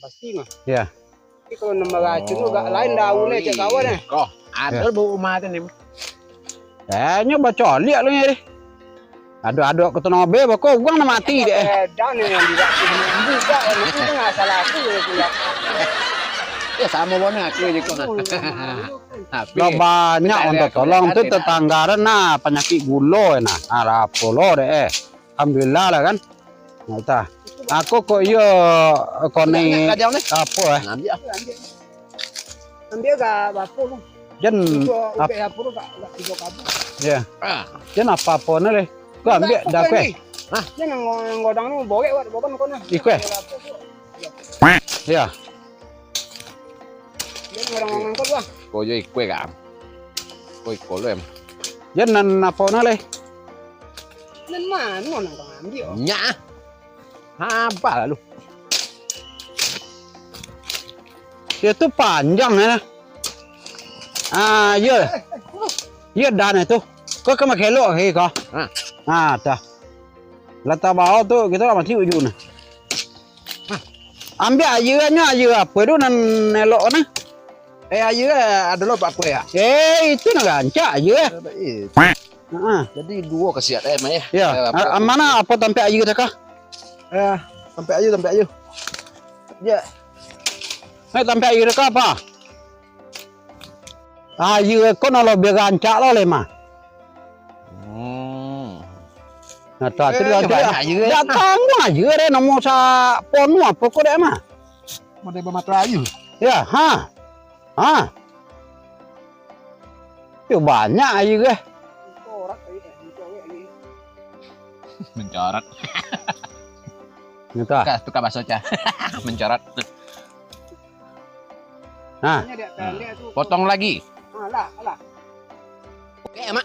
Pasti mah. Ya. Tapi kalau nambah racun agak lain daunnya cek kawan ya. Kok ada bau mati nih. Nyoba coli lu ya. Aduh ketemu bebek kok gua mati deh. Dan yang diracun juga itu nggak salah aku ya. Ya sama warna aku aja kok. Lo banyak untuk tolong tuh tetangga nah penyakit gula nah. Arab polo deh. Alhamdulillah lah kan. Nah, aku kok yo kone apa Ambil gak bapu lu. jen Bapu lu gak tiga kabu. ya jen apa nih gua ambil dah kue Nah, yang ngodang nu bogek wat bokan kona. Ikue. Ya. Dia ngodang ngangkut gua. Cô với quê gạo quê cổ luôn em Jen nan apa nih Nên mà nó nang ambil. nhã apa lalu itu panjang ya. Iya. Iya dan itu. Kok ke makelo he kok. Dah. Lata bawah tuh kita masih ujung nah. Ambil aja apa itu nan elok nah. aja ada lo pak kue ya Itu nah gancak aja. jadi dua kesiat em ya Ya. Mana apa sampai aja kita kah? sampai aja Ya. Sampai aja kita apa? Aja kok nalo biar gancak lo lemah. Nah, tadi datang aja deh nomor sa ponu apa kok deh mah. mau ada matra ayu Ya, Itu banyak aja deh. mencoret Gitu. tukar bakso cah mencoret Nah, potong lagi Alah. oke emak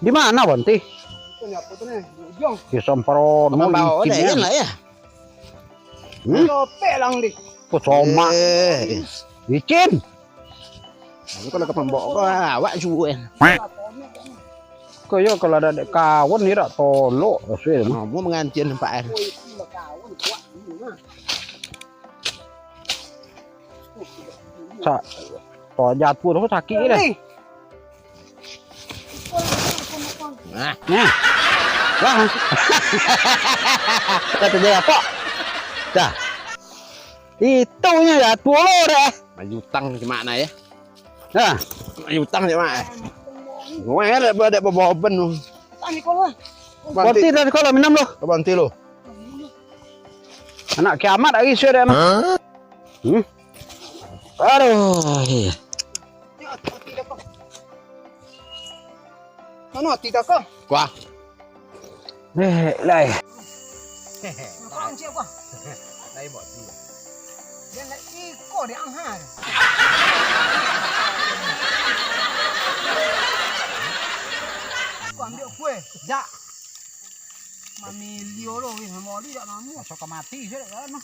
di mana Bonti? Itu nih apa tuh nih? Ujung. Di Sompro Teman bawa udah ya. lah ya Lope lang di. Kok soma. Licin. ini kalau ke pembok kok awak suwe Kok yo kalau ada dek kawan ni dak tolok sih. mau mengancin pak Sa to jatuh tu sakit dah. nah Lah. Kata dia apa? Dah. Itunya jatuh lo dah. maju tang gimana ya Nah, maju tang gimana gue ada bawa ben Tani kau lah. Bonti dari sekolah minum lo. bantu lo Anak kiamat lagi sih dia mah. Aduh. Mana tidak kau? qua Lai. Kau siapa? đây bỏ gì Dia nak ikut dia anghan. Kau ambil kue. Jak. Mami Leo lo, mau dia tak namu. Masuk ke mati sih kan mah.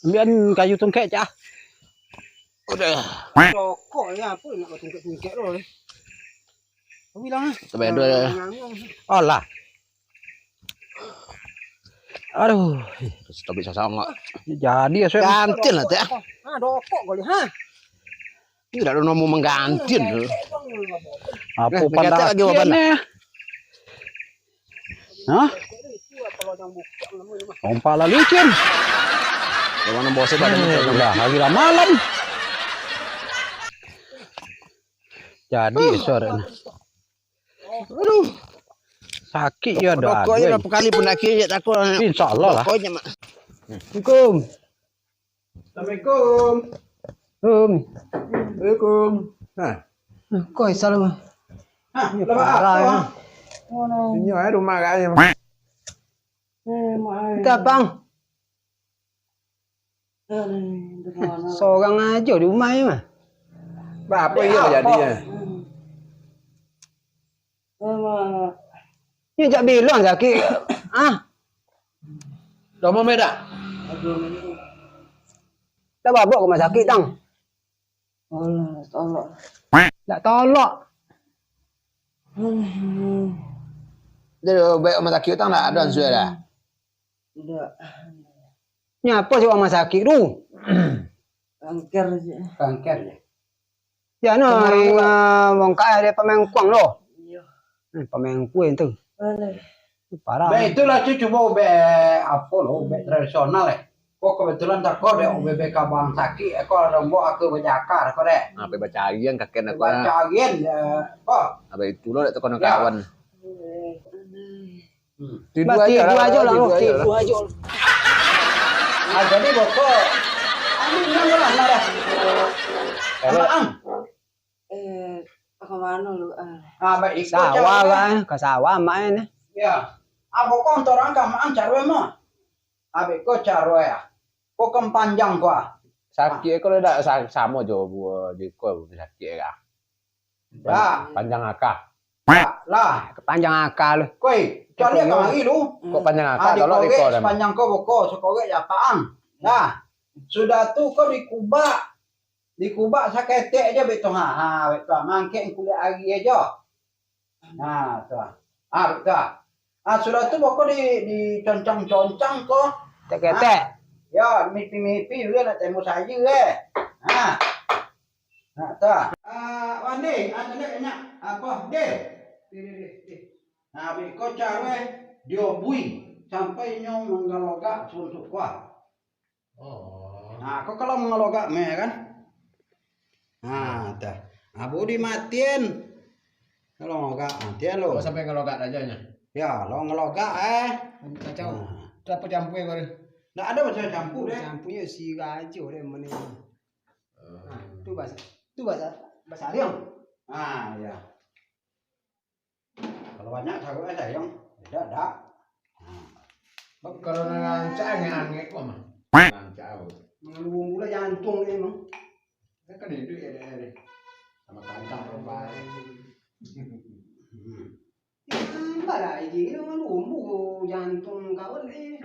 Ambil kayu tungkek cah. udah Rokok ya apa nak tungkek lo. Kau bilang ah. sampai dua Oh lah. Aduh. tapi sama Jadi ya saya. ganti lah teh Rokok kau lihat. tidak ada mau mengganti Apa Nah, pada lagi apa akhirnya? Hah? Ompala licin. mana bosnya badan Udah lagi lah malam. Jadi sore. aduh Sakit ya dah. pokoknya berapa kali pun lagi ya aku Insya Allah lah. pokoknya mak Assalamualaikum. Assalamualaikum. Assalamualaikum nah Kau salam. Parah ya. ini aja rumah kayaknya Kita bang. Seorang aja di rumah ya mah. apa iya jadinya Ini jak bilang sakit. udah mau beda Tak bawa ke rumah sakit tang. Tolak. Tak tolak. Jadi baik rumah sakit utang tak ada sudah dah. Tidak. Nyapa sih rumah sakit tu? Kanker je. Kanker je. Ya no, wong kaya dia pemain kuang lo. Iya. Pemain kue tu. Boleh. Parah. Be itulah cucu mau be apa lo, be tradisional Kok kebetulan tak kau deh be kabang sakit, kau rombo aku berjakar kau deh. Apa baca agian kakek nak Baca agen, kok. apa itu lo itu kono kawan. Tidur aja lah, tidur aja. Ah jadi bokok. Amin yang lah dah. Kalau Ke mana lu? baik ikut Sawah kan, ke sawah main. Ya. Bokok untuk orang kamaan carwe mah. Abik kau carwe ya. Kok panjang kau. Sakit kalau dak sama jo buat di kau sakit kah. Ya. Panjang akak. Lah. Kepanjang akal. Koi, cari kau lagi lu. Kok panjang akak Di kalau di kau koge sepanjang kau bokok, sekoge ya paang. Nah, sudah tuh kau dikubak. Dikubak saketek aja betul betul mangke kuliah lagi aja. Nah, tuh. Betul. Sudah tuh pokok di concang-concang kok. Tek-tek. Ya, mipi-mipi juga nak temu saja Nah, tuh. Wandi, ada kayaknya apa? Deh. Nah, biko cara diobui sampai nyong menggaloga suntuk kuah. Nah, kok kalau menggaloga meh kan? Nah, dah. Abu dimatiin. Kalau ngelogak matiin lo. Sampai ngelogat aja nya. Ya, lo ngelogak Kacau. Apa campur kau? Nggak ada macam campur deh. Campurnya si gajo deh mana. Tu bahasa Riang. Ya. Kalau banyak aku sayang. Tidak. Kalau nanti angin kok mah. Nanti Mengelubung pula jantung dia emang. kan itu ya deh. Sama kantong lebar. Lah, ini mengelubung jantung kawan ni.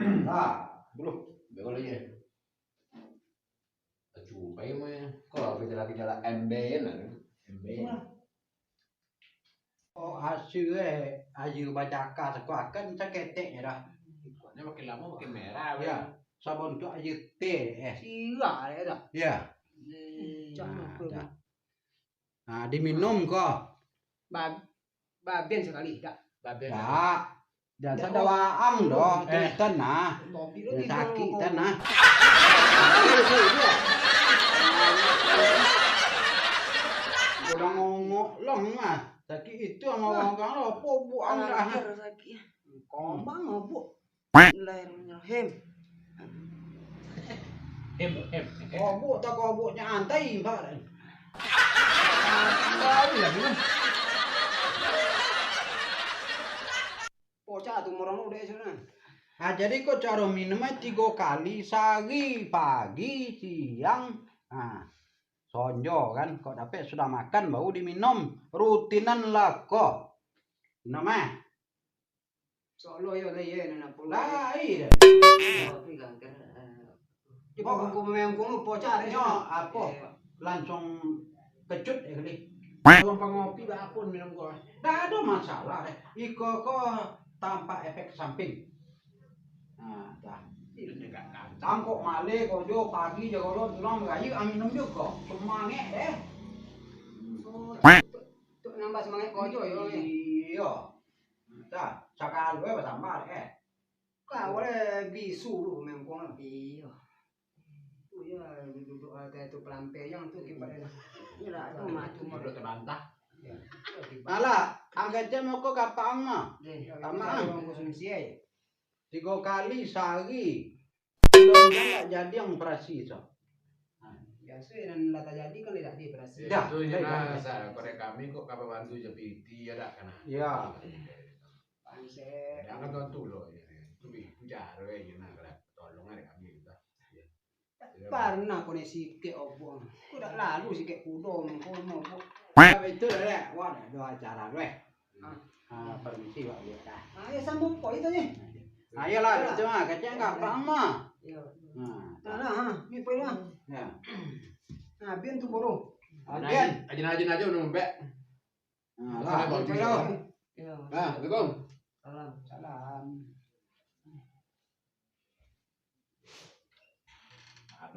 Belum. Betul aja. Coba ya mah. Kalau gejala-gejala MB MB. Oh, hasil ayu bacaka sekuakan saketeknya dah. Ini makin lama makin merah. Ya, sabun tu ayu teh Sira dia dah. Ya. Jangan. Nah, diminum kok. Babian sekali dah. Tak. Dan sadawaang doh, tanah. Sakit tanah. Udah ngongok long sakit itu sama orang kalau buang dah. Sakit. Kombang bu. Bismillahirrahmanirrahim. Bu tak bu nyantai mbak. Pocah tu orang udah sana. Jadi kok cara minumnya 3 kali sehari, pagi, siang. Sonjo kan, kok dapat sudah makan baru diminum rutinan lah kok. Nama? Solo yo leh na pula. Lah iya. Tapi kanker. Ibu kuku memang kuno pocah dia. Apa? Langsung kecut kali. Kalau pengopi apun minum kau. Tidak ada masalah deh. Iko kok tanpa efek samping. Nah, dah. Tangkok male kau jo pagi jo kau nong gayu minum juga. Semangat deh. Tu nambah semangat kojo yo. Iya. Dah, sakal gue bertambah Kau boleh bisu lu memang kuno. Iya. Tu ya duduk tu pelampe yang tu kibarnya. Ira tu macam Udah terbantah. Alah, angkatnya mau kok kapang mah. Sama orang konsumsi aja. 3 kali sehari. Mudah-mudahan nggak jadi yang operasi so. Biasa dan lata jadi kan tidak dioperasi. Ya, Itu jenazah. Pada kami kok kapan bantu jepiti ya dak kana. Ya. Panse. Jangan tentu loh. Itu bicara ya nak tolong ada kami kita. Pernah kau nasi ke opo. Kau dah lalu si ke kudo mengkau mau. Itu dah. Wah, dua acara gue. Permisi Pak ya dah. Ayo sambung kau itu ni. Ayolah itu mah kecil kapang mah. Iya. Ni pun lah. Ya. Biar tu bodoh. Adian. Aja aja minum mbak. Lah, Iya. Assalamualaikum. Salam. Salam. Ada